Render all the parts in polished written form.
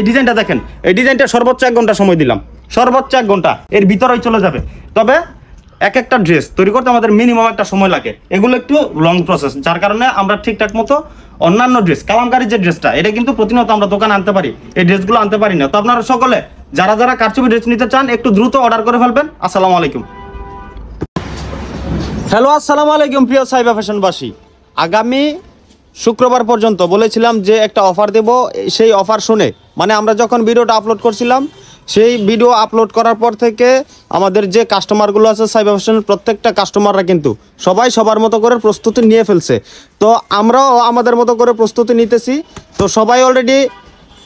ডিজাইনটা দেখেন, এই ডিজাইনটা সর্বোচ্চ 1 ঘন্টা সময় দিলাম, সর্বোচ্চ 1 ঘন্টা এর ভিতরেই চলে যাবে। তবে এক একটা ড্রেস তৈরি করতে আমাদের মিনিমাম একটা সময় লাগে, এগুলো একটু লং প্রসেস, যার কারণে আমরা ঠিকঠাক মতো অন্যান্য ড্রেস কালামকারী যে ড্রেসটা এটা কিন্তু প্রতিনিয়ত আমরা দোকানে আনতে পারি, এই ড্রেসগুলো আনতে পারি না। তো আপনারা সকলে যারা যারা কারচুপি ড্রেস নিতে চান একটু দ্রুত অর্ডার করে ফেলবেন। আসসালামু আলাইকুম। হ্যালো, আসসালামু আলাইকুম প্রিয় সাইবা ফ্যাশনবাসী। আগামী শুক্রবার পর্যন্ত বলেছিলাম যে একটা অফার দেব, সেই অফার শুনে মানে আমরা যখন ভিডিওটা আপলোড করছিলাম সেই ভিডিও আপলোড করার পর থেকে আমাদের যে কাস্টমারগুলো আছে সাইবা ফ্যাশনের প্রত্যেকটা কাস্টমাররা কিন্তু সবাই সবার মতো করে প্রস্তুতি নিয়ে ফেলছে। তো আমরাও আমাদের মতো করে প্রস্তুতি নিতেছি। তো সবাই অলরেডি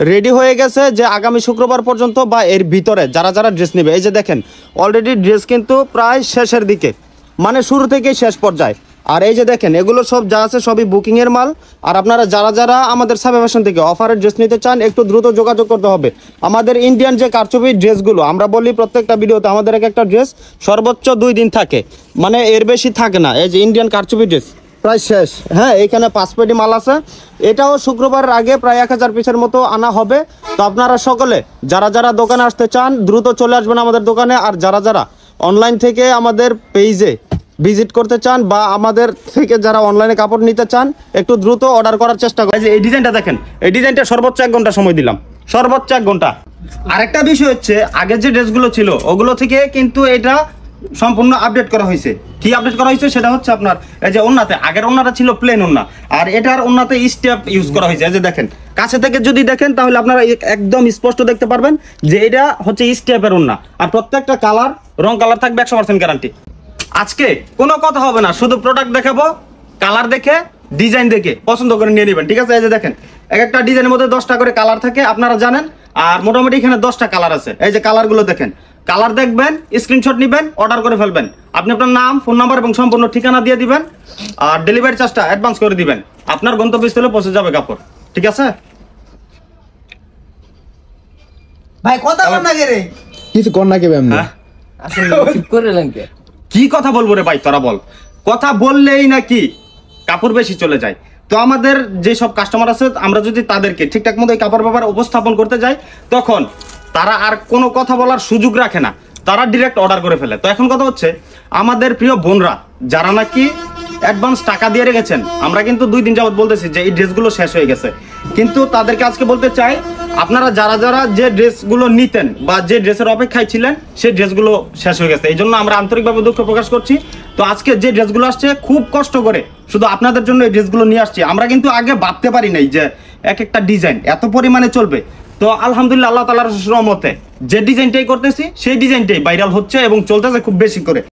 রেডি হয়ে গেছে যে আগামী শুক্রবার পর্যন্ত বা এর ভিতরে যারা যারা ড্রেস নেবে, এই যে দেখেন অলরেডি ড্রেস কিন্তু প্রায় শেষের দিকে, মানে শুরু থেকেই শেষ পর্যায়ে। আর এই যে দেখেন এগুলো সব যা আছে সবই বুকিংয়ের মাল। আর আপনারা যারা যারা আমাদের সাইবা ফ্যাশন থেকে অফারের ড্রেস নিতে চান একটু দ্রুত যোগাযোগ করতে হবে। আমাদের ইন্ডিয়ান যে কারচুপির ড্রেসগুলো আমরা বলি প্রত্যেকটা ভিডিওতে আমাদের এক একটা ড্রেস সর্বোচ্চ 2 দিন থাকে, মানে এর বেশি থাকে না। এই যে ইন্ডিয়ান কারচুপি ড্রেস প্রায় শেষ, হ্যাঁ এইখানে 5 পেটি মাল আছে, এটাও শুক্রবারের আগে প্রায় 1000 পিসের মতো আনা হবে। তো আপনারা সকলে যারা যারা দোকানে আসতে চান দ্রুত চলে আসবেন আমাদের দোকানে। আর যারা যারা অনলাইন থেকে আমাদের পেজে ভিজিট করতে চান বা আমাদের থেকে যারা অনলাইনে কাপড় নিতে চান একটু দ্রুত অর্ডার করার চেষ্টা করেন। এই ডিজাইনটা দেখেন, এই ডিজাইনটা সর্বোচ্চ 1 ঘন্টা সময় দিলাম, সর্বোচ্চ 1 ঘন্টা। আরেকটা বিষয় হচ্ছে আগের যে ড্রেসগুলো ছিল ওগুলো থেকে কিন্তু এটা সম্পূর্ণ আপডেট করা হয়েছে। কি আপডেট করা হয়েছে সেটা হচ্ছে আপনার এই যে ওন্নাতে, আগের ওন্নাটা ছিল প্লেন ওন্না, আর এটার ওন্নাতে স্টেপ ইউজ করা হয়েছে। এই যে দেখেন কাছে থেকে যদি দেখেন তাহলে আপনারা একদম স্পষ্ট দেখতে পারবেন যে এটা হচ্ছে স্টেপের ওন্না। আর প্রত্যেকটা কালার রং কালার থাকবে 100% গ্যারান্টি। আজকে কোনো কথা হবে না, শুধু প্রোডাক্ট দেখাবো, কালার দেখে ডিজাইন দেখে পছন্দ করে নিয়ে নেবেন, ঠিক আছে? এই যে দেখেন এক একটা ডিজাইনের মধ্যে 10টা করে কালার থাকে আপনারা জানেন। আর মোটামুটি এখানে 10টা কালার আছে। এই যে কালারগুলো দেখেন, কালার দেখবেন, স্ক্রিনশট নেবেন, অর্ডার করে ফেলবেন। আপনি আপনার নাম, ফোন নাম্বার এবং সম্পূর্ণ ঠিকানা দিয়ে দিবেন, আর ডেলিভারি চার্জটা অ্যাডভান্স করে দিবেন। আপনার গন্তব্যস্থলে পৌঁছে যাবে কাপড়, ঠিক আছে? ভাই কথা বল না রে, কিছু কর না কে এমনি আসলে চুপ করে লেনকে কি কথা বলবো রে ভাই, তোরা বল। কথা বললেই নাকি কাপড় বেশি চলে যায়। তো আমাদের যে সব কাস্টমার আছে আমরা যদি তাদেরকে ঠিকঠাক মতো এই কাপড় ব্যাপারে উপস্থাপন করতে যাই তখন তারা আর কোনো কথা বলার সুযোগ রাখে না, তারা ডিরেক্ট অর্ডার করে ফেলে। তো এখন কথা হচ্ছে আমাদের প্রিয় বোনরা যারা নাকি অ্যাডভান্স টাকা দিয়ে রেখেছেন, আমরা কিন্তু 2 দিন যাবত বলতেছি যে এই ড্রেসগুলো শেষ হয়ে গেছে, কিন্তু তাদেরকে আজকে বলতে চাই আপনারা যারা যারা যে ড্রেসগুলো নিতেন বা যে ড্রেসের অপেক্ষায় ছিলেন সেই ড্রেসগুলো শেষ হয়ে গেছে। এই জন্য আমরা আন্তরিকভাবে দুঃখ প্রকাশ করছি। তো আজকে যে ড্রেসগুলো আসছে খুব কষ্ট করে শুধু আপনাদের জন্য এই ড্রেসগুলো নিয়ে আসছি। আমরা কিন্তু আগে ভাবতে পারি নাই যে এক একটা ডিজাইন এত পরিমাণে চলবে। তো আলহামদুলিল্লাহ আল্লাহ তাআলার রহমতে যে ডিজাইনটাই করতেছি সেই ডিজাইনটাই ভাইরাল হচ্ছে এবং চলতেছে খুব বেশি করে।